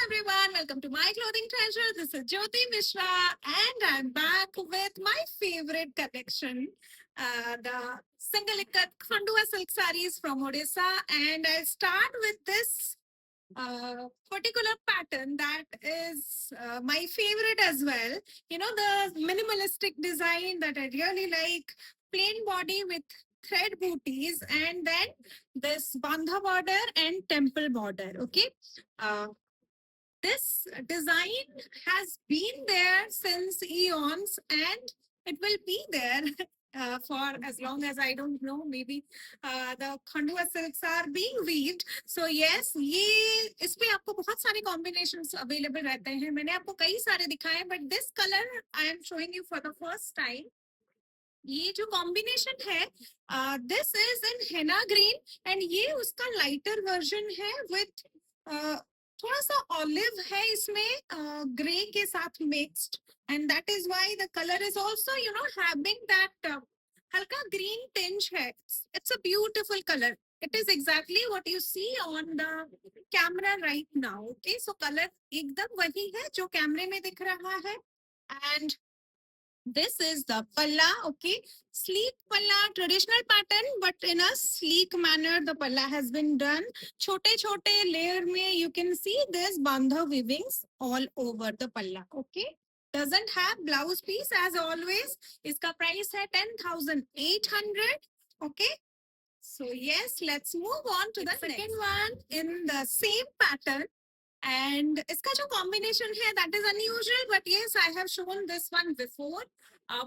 everyone, welcome to my clothing treasure. This is Jyoti Mishra and I'm back with my favorite collection, the single ikat Khandua silk sarees from Odisha, and I'll start with this particular pattern that is my favorite as well. You know, the minimalistic design that I really like, plain body with thread booties and then this bandha border and temple border. Okay. Uh, this design has been there since eons and it will be there for as long as I don't know, maybe the Khandua silks are being weaved. So yes, ये इसमें आपको बहुत सारे combinations available रहते हैं. मैंने आपको कई सारे दिखाए, but this color I am showing you for the first time. ये जो कॉम्बिनेशन है this is in henna green and ये उसका लाइटर वर्जन है विथ थोड़ा सा ऑलिव है इसमें ग्रे के साथ mixed and that is why the colour is also you know having that हल्का ग्रीन टिंज है. It's a beautiful colour. It is exactly what you see on the camera right now. Okay, so color एकदम वही है जो कैमरे में दिख रहा है. And this is the palla, okay? Sleek palla, traditional pattern, but in a sleek manner, the palla has been done. Chote layer mein, you can see this bandha weavings all over the palla, okay? Doesn't have blouse piece as always. Iska price hai 10,800, okay? So yes, let's move on to the second one in the same pattern. And इसका जो combination है that is unusual, but yes, I have shown this one before.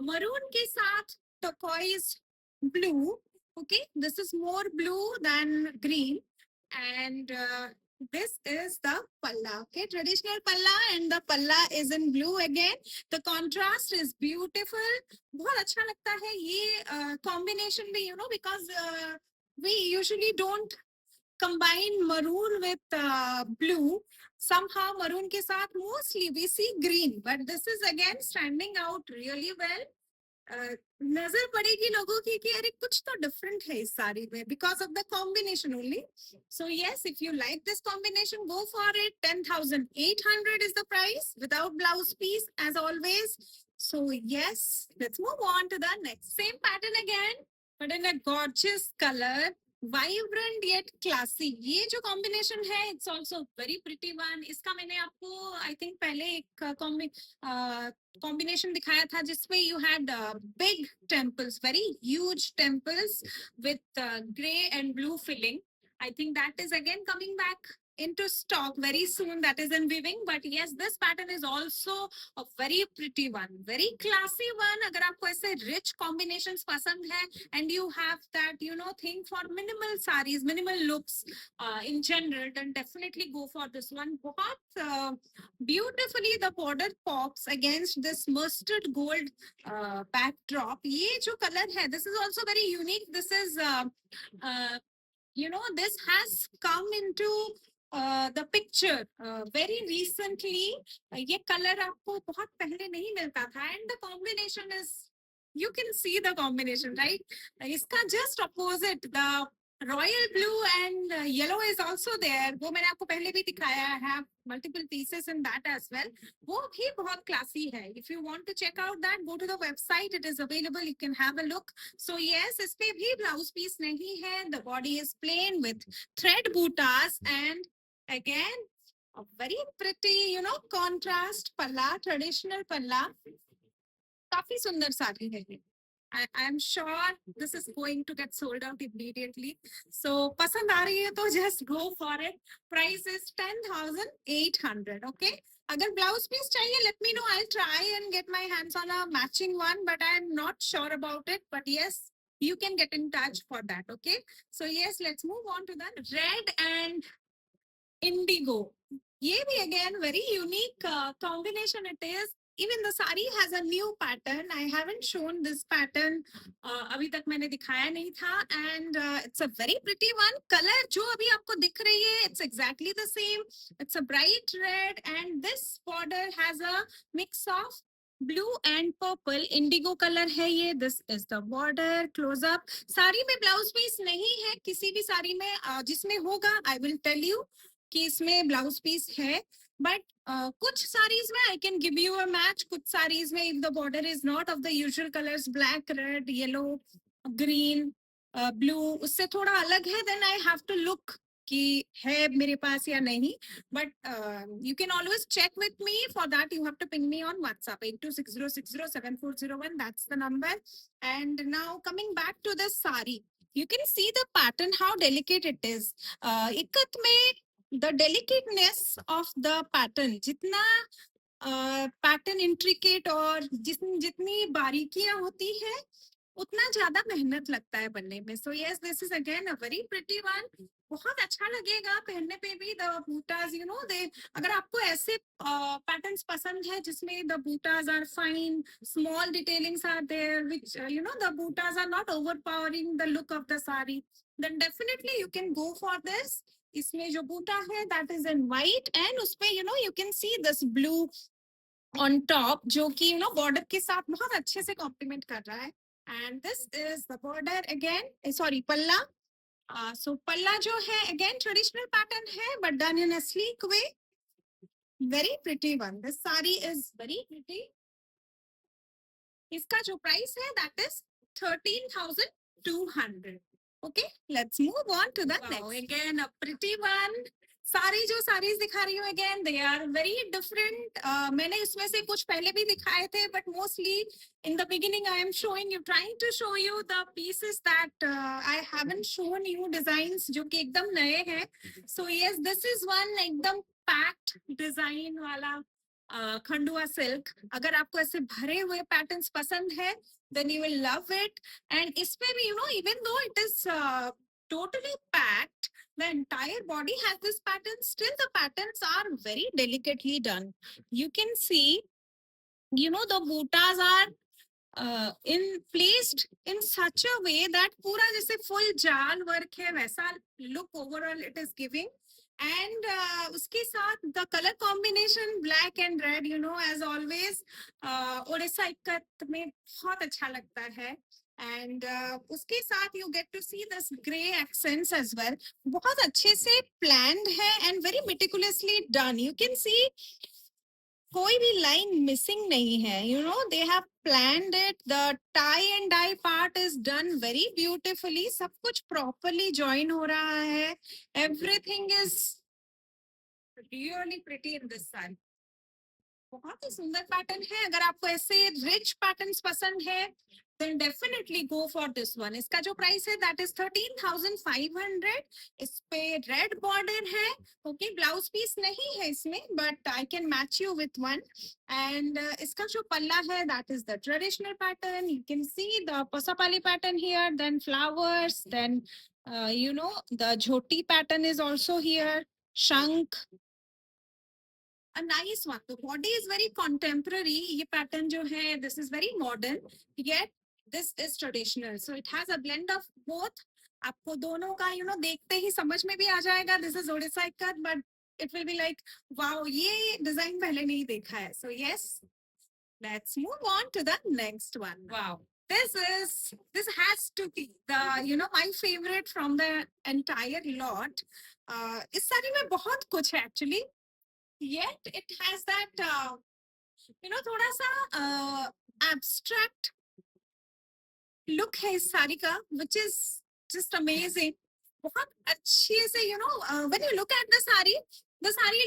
Maroon के साथ turquoise blue. Okay, this is more blue than green, and this is the palla. Okay, traditional palla, and the palla is in blue again. The contrast is beautiful. बहुत अच्छा लगता है ये combination भी, you know, because we usually don't combine maroon with blue. Somehow maroon के साथ mostly we see green, but this is again standing out really well. नजर पड़ेगी लोगों की कि अरे कुछ तो different है इस साड़ी में because of the combination only. So yes, if you like this combination, go for it. 10,800 is the price without blouse piece as always. So yes, let's move on to the next. Same pattern again, but in a gorgeous color. Vibrant yet classy. ये जो combination है it's also very pretty one. इसका मैंने आपको I think पहले एक combination दिखाया था जिसमें you had big temples, very huge temples with grey and blue filling. I think that is again coming back into stock very soon. That is in weaving, but yes, this pattern is also a very pretty one, very classy one. अगर आपको ऐसे rich combinations पसंद है and you have that, you know, thing for minimal sarees, minimal looks in general, then definitely go for this one. बहुत beautifully the border pops against this mustard gold backdrop. ये जो color है, this is also very unique. This is you know, this has come into the picture very recently. ये color आपको बहुत पहले नहीं मिलता था and the combination is, you can see the combination, right? इसका just opposite, the royal blue and yellow is also there. वो मैंने आपको पहले भी दिखाया. I have multiple pieces in that as well. वो भी बहुत classy है. If you want to check out that, go to the website. It is available. You can have a look. So yes, इस पे भी blouse piece नहीं है. The body is plain with thread bootas and again a very pretty, you know, contrast palla, traditional palla. काफी सुंदर साड़ी है ये. I'm sure this is going to get sold out immediately. So पसंद आ रही है तो just go for it. Price is 10,800. Okay. अगर blouse piece चाहिए, let me know. I'll try and get my hands on a matching one, but I'm not sure about it. But yes, you can get in touch for that. Okay. So yes, let's move on to the red and indigo. ये भी again very unique combination it is. Even the sari has a new pattern. I haven't shown this pattern. अभी तक मैंने दिखाया नहीं था. And it's a very pretty one. Color जो अभी आपको दिख रही है, it's exactly the same. It's a bright red and this border has a mix of blue and purple. Indigo color है ये. This is the border. Close up. Sari में blouse piece नहीं है. किसी भी साड़ी में जिसमें होगा I will tell you कि इसमें ब्लाउज पीस है. But कुछ sarees में I can give you a match. कुछ sarees में if the border is not of the usual colors, black, red, yellow, green, blue, उससे थोड़ा अलग है, then I have to look कि है मेरे पास या नहीं. But you can always check with me. For that, you have to ping me on WhatsApp 8260607401. That's the number. And now coming back to the sari, you can see the pattern how delicate it is. Ikat में the delicateness of the pattern, जितना pattern intricate और जितनी बारीकियां होती है उतना ज्यादा मेहनत लगता है बनने में. So yes, this is again a very pretty one. बहुत अच्छा लगेगा पहनने पे भी. The butas you know they, अगर आपको ऐसे पैटर्न्स पसंद है जिसमें the butas are fine, small detailings are there, which you know the butas are not overpowering the look of the sari, then definitely you can go for this. इसमें जो बूटा है that is in white and उसपे you know you can see this blue on top, जो कि you know border के साथ बहुत अच्छे से कॉम्प्लीमेंट कर रहा है. And this is the border again, sorry पल्ला. सो पल्ला जो है अगेन ट्रेडिशनल पैटर्न है but done in a sleek way. Very pretty one. This sari is very pretty. इसका जो प्राइस है that is 13,200. Okay, let's move on to the next. Again, a pretty one. सारी जो साड़ीज दिखा रही हूँ again they are very different. मैंने इसमें से कुछ पहले भी दिखाए थे but mostly in the beginning I am showing you, trying to show you the pieces that I haven't shown you, designs जो कि एकदम नए हैं. So yes, this is one एकदम पैक्ड डिजाइन वाला खंडुआ सिल्क. अगर आपको ऐसे भरे हुए पैटर्न्स पसंद है then you will love it. And इसमें भी you know even though it is totally packed, the entire body has this pattern, still the patterns are very delicately done. You can see you know the bootas are in placed in such a way that पूरा जैसे full जाल work है वैसा look overall it is giving. And उसके साथ the color combination black and red, you know, as always Odisha ikat में बहुत अच्छा लगता है. And उसके साथ you get to see this gray accents as well. बहुत अच्छे से planned है and very meticulously done. You can see कोई भी लाइन मिसिंग नहीं है. You know they have planned it. The tie and dye part is done very beautifully. सब कुछ प्रॉपरली ज्वाइन हो रहा है. Everything is really pretty in this sari. बहुत ही सुंदर पैटर्न है. अगर आपको ऐसे रिच पैटर्न्स पसंद है then definitely go for this one. इसका जो प्राइस है that is 13,500. इस पे रेड बॉर्डर है. ओके, ब्लाउज पीस नहीं है इसमें but I can match you with one. And इसका जो पल्ला है that is the traditional pattern. You can see the pasapali pattern here, then flowers, then you know the jhoti pattern is also here, shank, a nice one. The body is very contemporary. ये pattern जो है, this is very modern, yet this is traditional. So it has a blend of both. आपको दोनों का you know देखते ही समझ में भी आ जाएगा. This is Odisha ikat, but it will be like wow, ये design पहले नहीं देखा है. So yes, let's move on to the next one. Wow. This has to be the you know my favorite from the entire lot. इस साड़ी में बहुत कुछ है actually. Yet it has that you know थोड़ा सा abstract look है इस साड़ी का, which is just amazing. बहुत अच्छे से you know when you look at the sari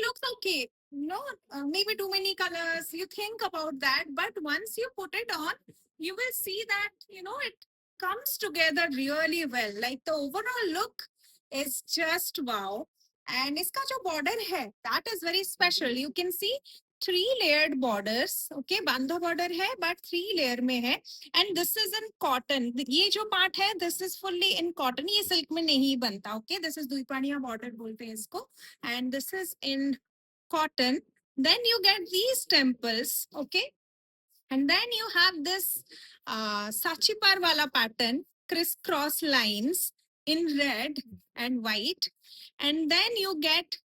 looks okay. No, maybe too many colors. You think about that, but once you put it on, you will see that you know it comes together really well. Like the overall look is just wow. And इसका जो border है, that is very special. You can see 3-layered borders. Okay, बांधा border है, but 3-layer में है. And this is in cotton. ये जो part है, this is fully in cotton. ये silk में नहीं बनता. Okay, this is दुईपानिया border बोलते हैं इसको. And this is in cotton. Then you get these temples. Okay, and then you have this Sachipar wala pattern, crisscross lines in red and white. And then you get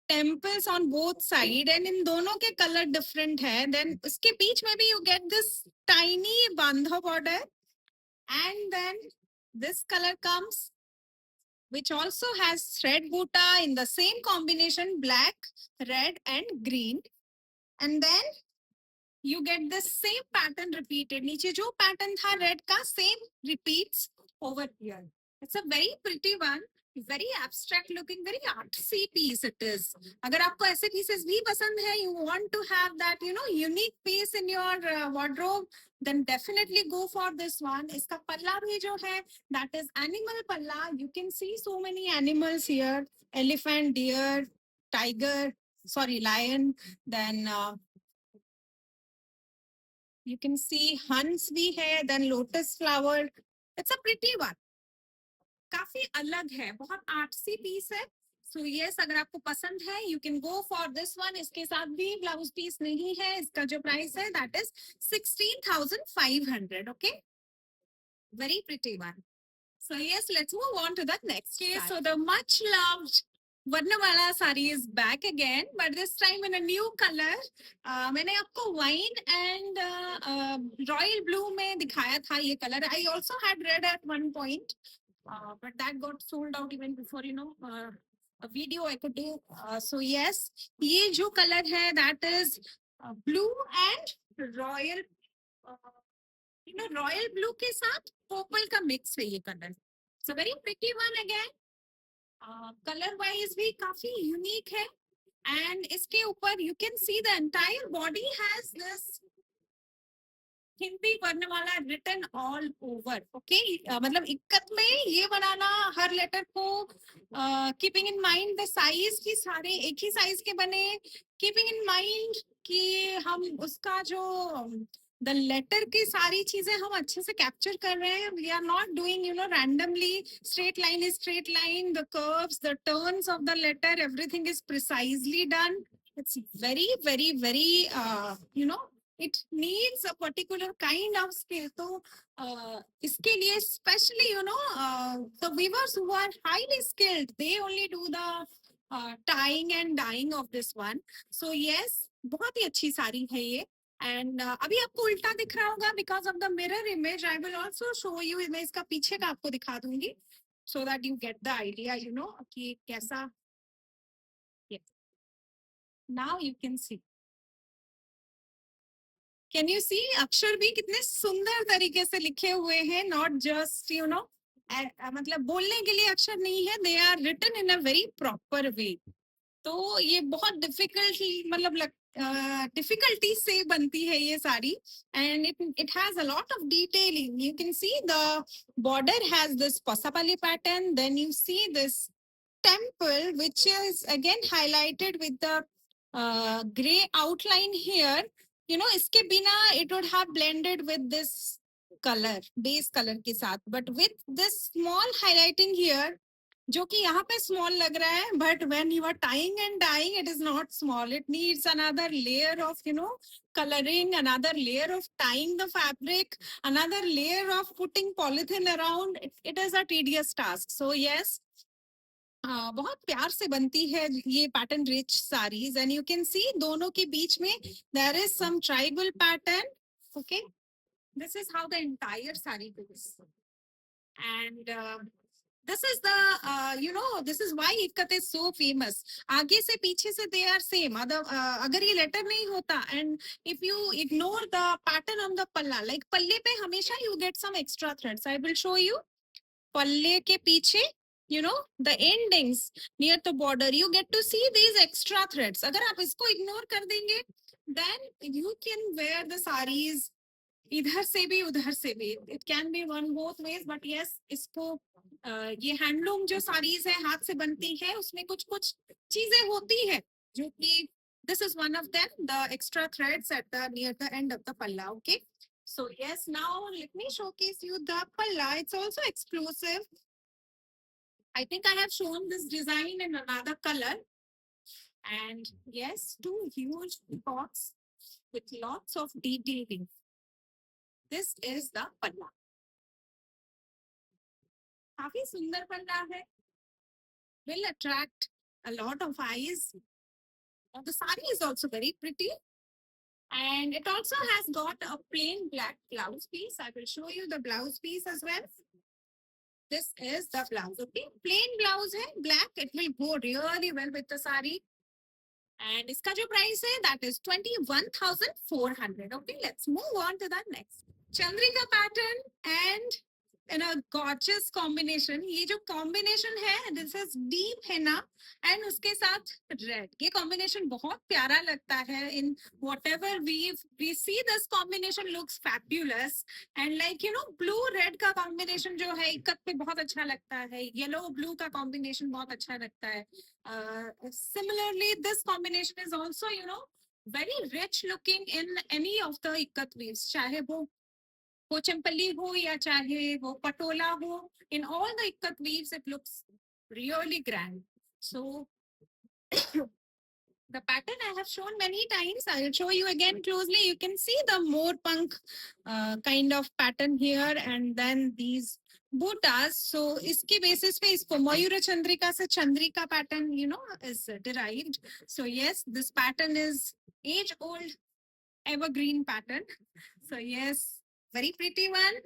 temples on both side and in दोनों के color different है. Then उसके बीच में भी you get this tiny bandha border. And then this color comes which also has thread butta in the same combination, black, red, and green. And then you get the same pattern repeated. नीचे जो pattern था red का same repeats over here. It's a very pretty one, very abstract looking, very artsy piece it is. अगर आपको ऐसे pieces भी पसंद है, you want to have that, you know, unique piece in your wardrobe, then definitely go for this one. इसका पल्ला भी जो है, that is animal palla. You can see so many animals here: elephant, deer, tiger, sorry, lion, then you can see Hans bhi hai, then lotus flower. It's a pretty one. काफी अलग है, बहुत artsy piece है. So yes, अगर आपको पसंद है, you can go for this one. इसके साथ भी ब्लाउज पीस नहीं है. इसका जो प्राइस है, that is 16,500. Okay, very pretty one. So yes, let's move on to the next. Okay, so the much loved Varnamala sari is back again, but this time in a new color. मैंने आपको wine and royal blue में दिखाया था ये color. I also had red at one point, but that got sold out even before, you know, a video I could do. So yes, ये जो color है, that is blue and royal. You know, royal blue के साथ purple का mix है ये color. It's a very pretty one again. Color wise भी काफी unique है. And इसके ऊपर you can see the entire body has this Hindi वर्णमाला written all over. Okay, मतलब इक्कत में ये बनाना हर लेटर को keeping in mind the size की सारे एक ही size के बने, keeping in mind कि हम उसका जो the letter की सारी चीजें हम अच्छे से capture कर रहे हैं. We are not doing, you know, randomly. Straight line is straight line. The curves, the turns of the letter, everything is precisely done. It's very, very, very, you know, it needs a particular kind of skill. So, इसके लिए especially, you know, the weavers who are highly skilled, they only do the tying and dyeing of this one. So yes, बहुत ही अच्छी साड़ी है ये. And अभी आपको उल्टा दिख रहा होगा because of the mirror image. I will also show you. मैं इसका पीछे का आपको दिखा दूंगी, so that you get the idea, you know, कि कैसा. Yeah. Now you can see. Can you see अक्षर भी कितने सुंदर तरीके से लिखे हुए हैं, not just, you know, मतलब बोलने के लिए अक्षर नहीं है, they are written in a very proper way. तो ये बहुत डिफिकल्ट मतलब डिफिकल्टी से बनती है ये sari. And it has a lot of detailing. You can see the border has this pasapali pattern, then you see this temple which is again highlighted with the gray outline here. You know, इसके बिना it would have blended with this color, base color के साथ, but with this small highlighting here, जो कि यहाँ पे small लग रहा है, but when you are tying and dyeing, it is not small. It needs another layer of, you know, coloring, another layer of tying the fabric, another layer of putting polythene around. It is a tedious task. So yes, बहुत प्यार से बनती है ये pattern rich saris. And you can see दोनों के बीच में there is some tribal pattern. Okay, this is how the entire sari goes. And this is the you know, this is why ikat is so famous. आगे से पीछे से they are same. अगर ये लेटर नहीं होता, and if you ignore the pattern on the पल्ला, like पल्ले पे हमेशा you get some extra threads. I will show you. पल्ले के पीछे, you know, the endings near the border, you get to see these extra threads. अगर आप इसको ignore कर देंगे, then you can wear the sarees इधर से भी उधर से भी. It can be one both ways, but yes, इसको ये हैंडलूम जो साड़ीज है हाथ से बनती है, उसमें कुछ कुछ चीजें होती है जो कि this is one of them, the extra threads at the near the end of the palla. Okay, so yes, now let me showcase you the palla. It's also exclusive. I think I have shown this design in another color. And yes, two huge pots with lots of detailing. This is the palla. काफी सुंदर पल्ला है. Will attract a lot of eyes. The saree is also very pretty. And it also has got a plain black blouse piece. I will show you the blouse piece as well. This is the blouse. Okay, plain blouse है black. It will go really well with the sari. And इसका जो price है that is 21,400. Okay, let's move on to the next. Chandrika pattern and in a gorgeous combination. ये जो combination है, this is deep henna and उसके साथ red. ये combination बहुत प्यारा लगता है. In whatever we see, this combination looks fabulous. And like you know, blue red का combination जो है इकत पे बहुत अच्छा लगता है. Yellow blue का combination बहुत अच्छा लगता है. Similarly, this combination is also you know very rich looking in any of the ikat weaves. चाहे वो चंपली हो या चाहे वो पटोला हो, in all the ikat weaves it looks really grand. So the pattern I have shown many times. I will show you again closely. You can see the more punk kind of pattern here, and then these buttas. So iske basis pe isko Mayura Chandrika se Chandrika pattern, you know, is derived. So yes, this pattern is age old evergreen pattern. So yes, very pretty one.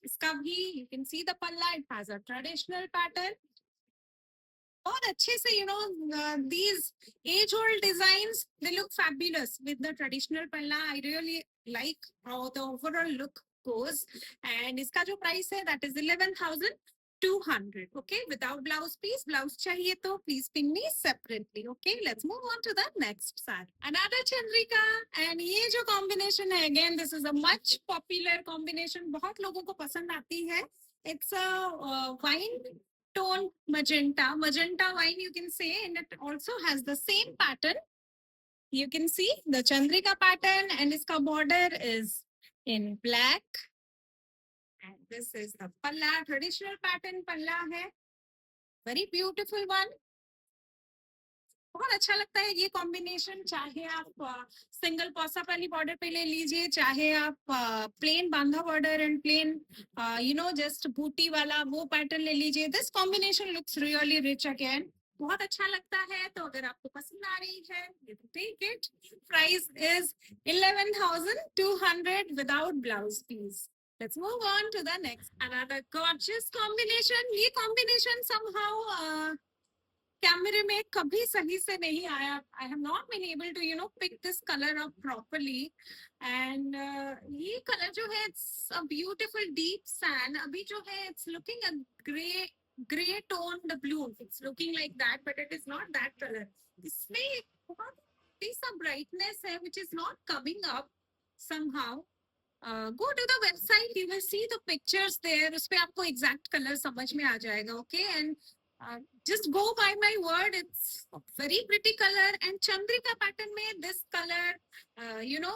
Iska bhi, you can see the palla, it has a traditional pattern. बहुत अच्छे से you know these age old designs, they look fabulous with the traditional palla. I really like how the overall look goes. And इसका जो price है that is 11,200. Okay, without blouse piece. Blouse चाहिए तो please ping me separately. Okay, let's move on to the next sari. Another Chandrika, and ये जो combination है, again this is a much popular combination. बहुत लोगों को पसंद आती है. It's a wine tone magenta wine you can say, and it also has the same pattern. You can see the Chandrika pattern, and its border is in black. And this is the palla, traditional pattern palla hai. Very beautiful one. बहुत अच्छा लगता है ये combination. चाहे आप single पॉसा वाली border पे ले लीजिए, चाहे आप plain bandha border and plain you know just बूटी वाला वो पैटर्न ले लीजिए. This combination looks really rich again. बहुत अच्छा लगता है. तो अगर आपको पसंद आ रही है, take it. Price is 11,200 without blouse piece. Let's move on to the next. Another gorgeous combination. ये combination somehow कैमरे में कभी सही से नहीं आया. I have not been able to you know pick this colour up properly. And ये colour जो है it's a beautiful deep sand. अभी जो है it's looking a grey tone blue. It's looking like that but it is not that colour. इसमें बहुत सा brightness है which is not coming up somehow. Go to the website, you will see the pictures there. उस पे आपको exact color समझ में आ जाएगा. Okay, and just go by my word, it's a very pretty color. And Chandrika pattern mein this color, you know,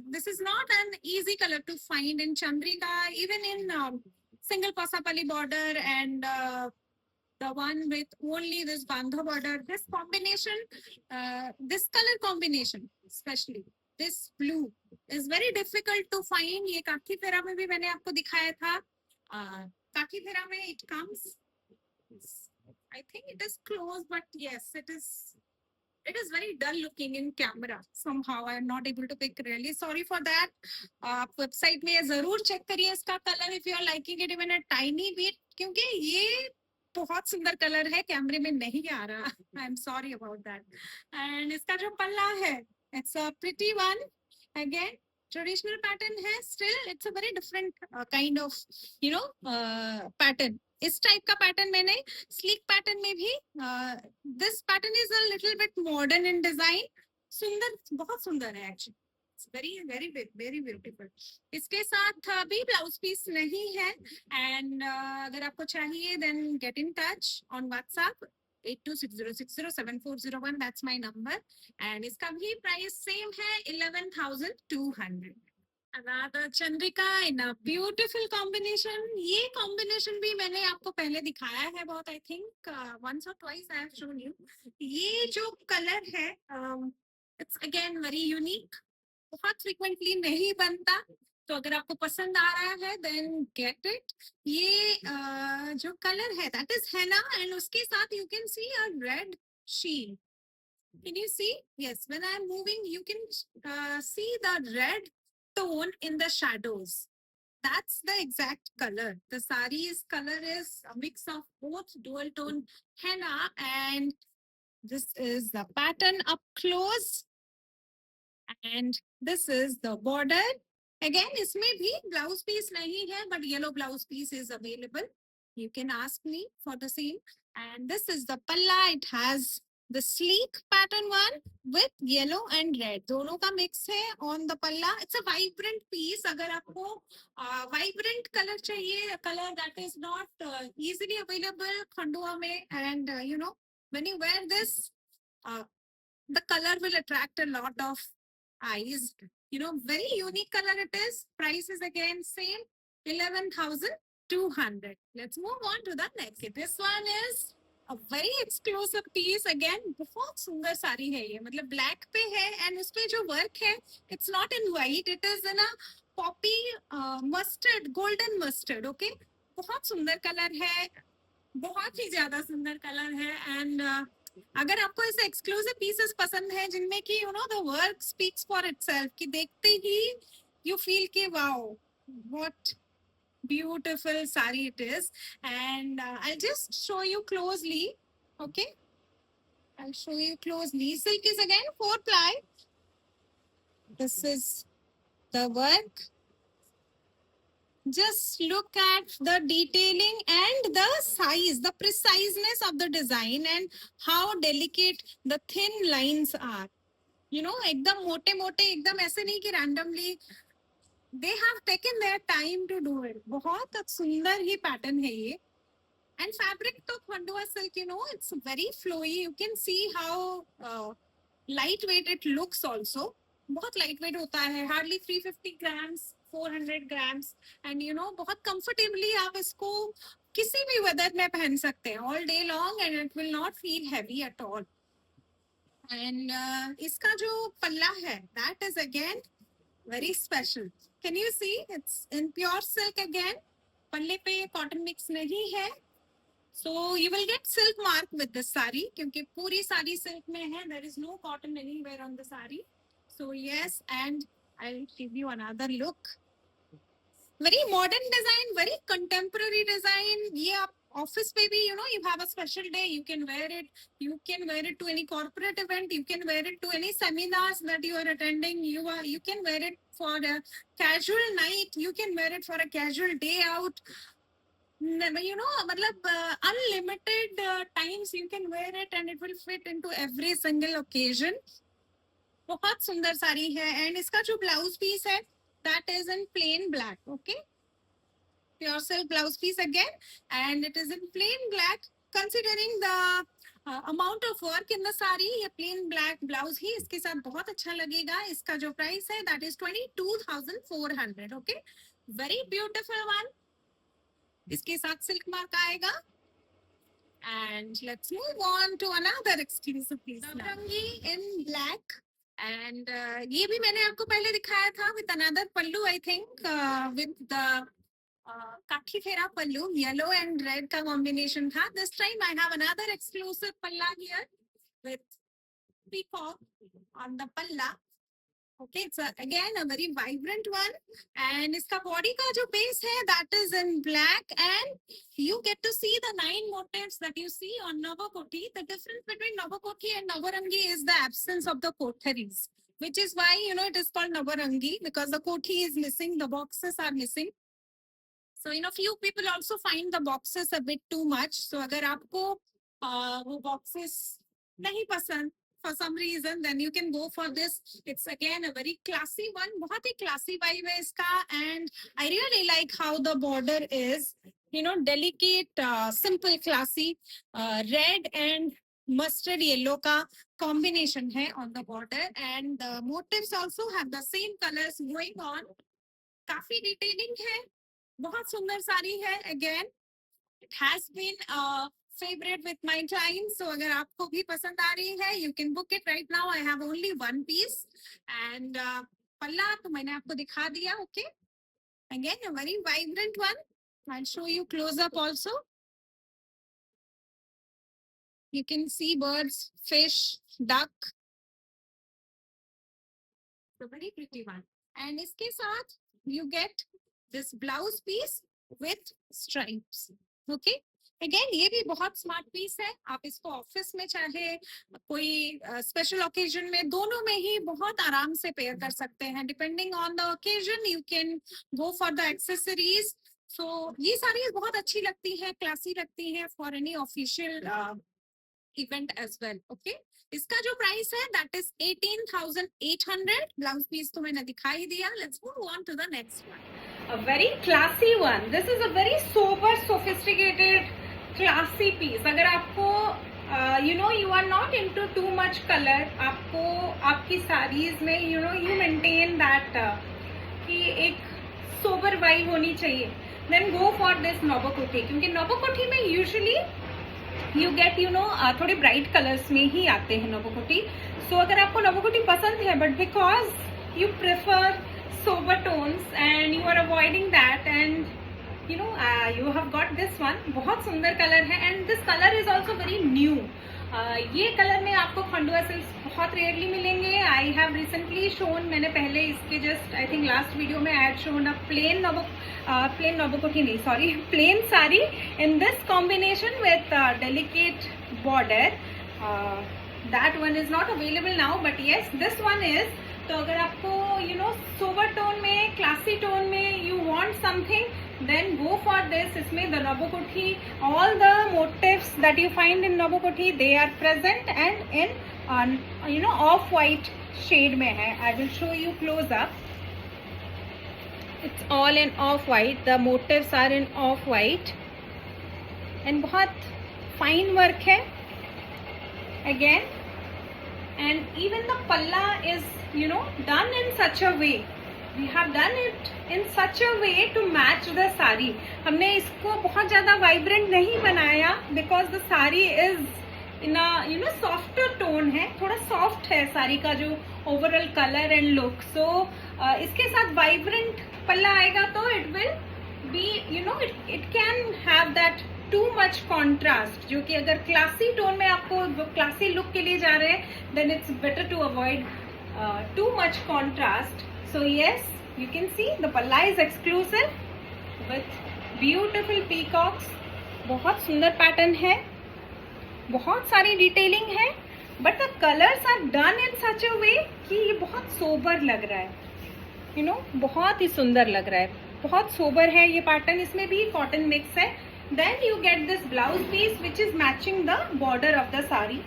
this is not an easy color to find in Chandrika, even in single pasapali border and the one with only this bandha border. This combination, this color combination, especially this blue, is very difficult to find. ये काकी फेरा में भी मैंने आपको दिखाया था. काकी फेरा में it comes. I think it is close, but yes, it is very dull looking in camera. Somehow I am not able to pick. Really sorry for that. आप website में जरूर check करिए इसका color if you are liking it even a tiny bit, क्योंकि ये बहुत सुंदर colour है, कैमरे में नहीं आ रहा. I am sorry about that. And इसका जो पल्ला है, it's a pretty one. Again, traditional pattern है. Still, it's a very different kind of you know pattern. इस टाइप का पैटर्न मैंने स्लीक पैटर्न में भी this pattern is a little bit modern in design. सुंदर, बहुत सुंदर है actually. Very very very beautiful. इसके साथ भी ब्लाउज पीस नहीं है. एंड अगर आपको चाहिए then get in touch on WhatsApp 8260607401. That's my number. And इसका भी प्राइस सेम है 11,200. Another Chandrika in a beautiful combination. ये combination भी मैंने आपको पहले दिखाया है बहुत. I think once or twice I have shown you. ये जो color है, it's again very unique. बहुत frequently नहीं बनता. तो अगर आपको पसंद आ रहा है then get it. ये जो color है that is henna, and उसके साथ you can see a red sheen. Can you see? Yes, when I am moving, you can see the red tone in the shadows. that's the exact color. The sari's color is a mix of both dual tone henna, and this is the pattern up close, and this is the border. Again, इसमें भी blouse piece नहीं है, but yellow blouse piece is available. You can ask me for the same. And this is the palla. It has the sleek pattern one with yellow and red. दोनों का mix है on the palla. It's a vibrant piece. अगर आपको vibrant color चाहिए, a color that is not easily available Khandua में, and when you wear this, uh, the color will attract a lot of eyes. Very unique color it is. Price is again same, 11,200. Let's move on to the next. This one is a very exclusive piece. Again, बहुत सुंदर साड़ी है ये, मतलब black पे है, and उस पे जो work है, it's not in white, it is in a poppy mustard, golden mustard. Okay, बहुत सुंदर color है, बहुत ही ज्यादा सुंदर कलर है. एंड अगर आपको ऐसे एक्सक्लूसिव पीसेस पसंद है जिनमें कि the work speaks for itself, कि देखते ही यू फील कि wow what beautiful sari it is. And I'll just show you closely. Okay, I'll show you closely. Silk is again 4-ply. This is the work. Just look at the detailing and the size, the preciseness of the design, and how delicate the thin lines are. एकदम मोटे मोटे, एकदम ऐसे नहीं कि randomly. They have taken their time to do it. बहुत सुंदर ही pattern है ये. And fabric to Khandua silk, it's very flowy. You can see how lightweight it looks also. बहुत lightweight होता है, hardly 350 grams, 400 grams, and बहुत comfortably आप इसको किसी भी weather में पहन सकते हैं all day long, and it will not feel heavy at all. And इसका जो पल्ला है, that is again very special. Can you see? It's in pure silk again. पल्ले पे cotton mix नहीं है. So you will get silk mark with this sari, क्योंकि पूरी sari silk में है. There is no cotton anywhere on the sari. So yes, and I'll give you another look. Very modern design, very contemporary design. ये आप office पे भी, you have a special day, you can wear it. You can wear it to any corporate event. You can wear it to any seminars that you are attending. You can wear it for a casual night. You can wear it for a casual day out. मतलब unlimited times you can wear it, and it will fit into every single occasion. बहुत सुंदर साड़ी है. And इसका जो blouse piece है, that is in plain black. Okay, pure silk blouse piece again, and it is in plain black. Considering the amount of work in the sari, ये plain black blouse ही इसके साथ बहुत अच्छा लगेगा. इसका जो price है, that is 22,400. Okay, very beautiful one. इसके साथ silk mark आएगा. And let's move on to another exclusive piece. Navrangi in black. And ये भी मैंने आपको पहले दिखाया था with another pallu, I think, with the काठी फेरा pallu, yellow and red का combination था. This time I have another exclusive palla here with peacock on the palla. Okay, it's again a very vibrant one, and iska body ka jo base hai, that is in black, and you get to see the 9 motifs that you see on Navakoti. The difference between Navakoti and Navarangi is the absence of the kotharis, which is why it is called Navarangi, because the koti is missing, the boxes are missing. So few people also find the boxes a bit too much. So agar aapko wo boxes nahi pasand for some reason, then you can go for this. It's again a very classy one. बहुत ही classy vibe है इसका, and I really like how the border is, delicate, simple, classy, red and mustard yellow का combination है on the border, and the motifs also have the same colors going on. काफी detailing है, बहुत सुंदर साड़ी है. Again, it has been favorite with my clients. So अगर आपको भी पसंद आ रही है, you can book it right now. I have only one piece, and पल्ला तो मैंने आपको दिखा दिया. Okay, again a very vibrant one. I'll show you close up also. You can see birds, fish, duck. So very pretty one. And इसके साथ you get this blouse piece with stripes. Okay. Again ये भी बहुत smart piece है, आप इसको office में चाहे कोई स्पेशल ओकेजन में, दोनों में ही बहुत आराम से पेयर कर सकते हैं. Depending on the occasion you can go for the accessories. So ये साड़ी बहुत अच्छी लगती है, क्लासी लगती है for any official event as well. Okay, इसका जो प्राइस है दैट इज 18,800. ब्लाउज पीस तो मैंने दिखाई दिया. Let's move on to the next one. A very classy one. This is a very sober, sophisticated, classy piece. अगर आपको you are not into too much color, आपको आपकी साड़ीज में you maintain that कि एक sober vibe होनी चाहिए, then go for this नोबोकोटी. क्योंकि नोबोकोटी में usually you get थोड़े ब्राइट कलर्स में ही आते हैं नोबोकोटी. सो अगर आपको नोबोकोटी पसंद है but because you prefer sober tones and you are avoiding that, and you have got this one. बहुत सुंदर कलर है and this color is also very new. ये कलर में आपको खंडुआ सिल्क बहुत रेयरली मिलेंगे. आई हैव रिसेंटली शोन, मैंने पहले इसके just I think last video में had shown a plain Nobokoti नहीं, sorry, plain sari in this combination with delicate border. That one is not available now but yes this one is. तो अगर आपको sober tone में, classy tone में you want something, then go for this. इसमें the Nobokoti, all the motives that you find in Nobokoti they are present and in off white shade में है. I will show you close up. It's all in off white. The motifs are in off white and बहुत fine work है again. And even the palla is done in such a way. We have done it in such a way to match the sari. हमने इसको बहुत ज़्यादा vibrant नहीं बनाया because the sari is in a softer tone है, थोड़ा soft है साड़ी का जो overall color and look. So इसके साथ vibrant पल्ला आएगा तो it will be it can have that to much contrast, जो कि अगर क्लासी टोन में आपको क्लासी लुक के लिए जा रहे हैं then it's better to avoid too much contrast. So yes, you can see the palla is exclusive with beautiful peacocks. बहुत सुंदर पैटर्न है, बहुत सारी डिटेलिंग है but the colours are done in such a way कि ये बहुत सोबर लग रहा है. बहुत ही सुंदर लग रहा है, बहुत सोबर है ये पैटर्न. इसमें भी कॉटन मिक्स है. Then you get this blouse piece which is matching the border of the sari.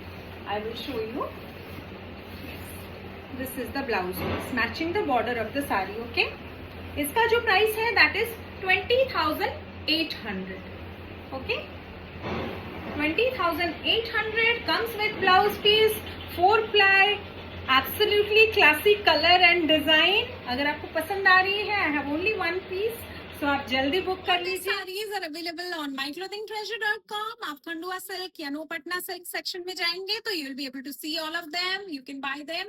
I will show you. This is the blouse piece matching the border of the sari. Okay. इसका जो price है that is 20,800. Okay. 20,800 comes with blouse piece, 4-ply, absolutely classic color and design. अगर आपको पसंद आ रही है, I have only one piece. तो आप जल्दी बुक कर लीजिए. Saris are available on myclothingtreasure.com. आप खंडुआ सिल्क या नो पटना सिल्क सेक्शन में जाएंगे तो you will be able to see all of them. You can buy them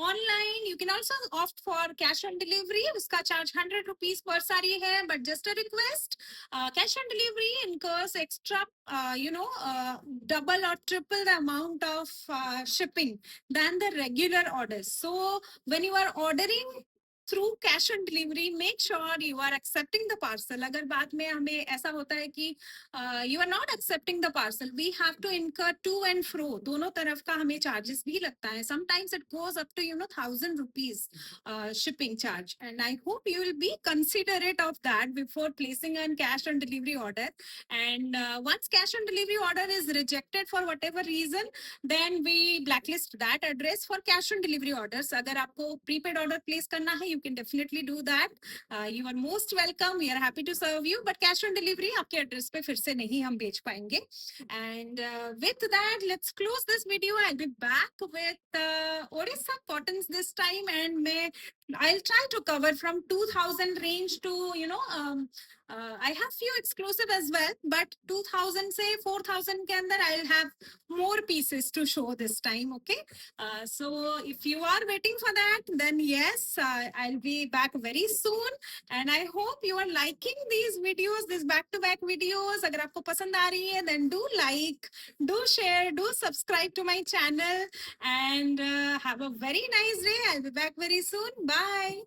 online. You can also opt for cash on delivery. उसका charge 100 rupees पर साड़ी है but just a request, cash on delivery incurs extra double or triple the amount of shipping than the regular orders. So when you are ordering through cash on delivery make sure you are accepting the parcel. अगर बाद में हमें ऐसा होता है कि you are not accepting the parcel, we have to incur to and fro, दोनों तरफ का हमें चार्जेस भी लगता है. Sometimes it goes up to 1,000 rupees shipping charge, and I hope you will be considerate of that before placing a cash on delivery order. And once cash on delivery order is rejected for whatever reason, then we blacklist that address for cash on delivery orders. अगर आपको prepaid order place करना है, you can definitely do that. You are most welcome. We are happy to serve you. But cash on delivery आपके address पे फिर से नहीं हम बेच पाएंगे. And with that, let's close this video. I'll be back with Odisha cottons this time, and I'll try to cover from 2,000 range to I have few exclusive as well, but 2,000 से 4,000 के अंदर I'll have more pieces to show this time. Okay, so if you are waiting for that, then yes, I'll be back very soon, and I hope you are liking these videos, these back-to-back videos. अगर आपको पसंद आ रही है, then do like, do share, do subscribe to my channel, and have a very nice day. I'll be back very soon. Bye.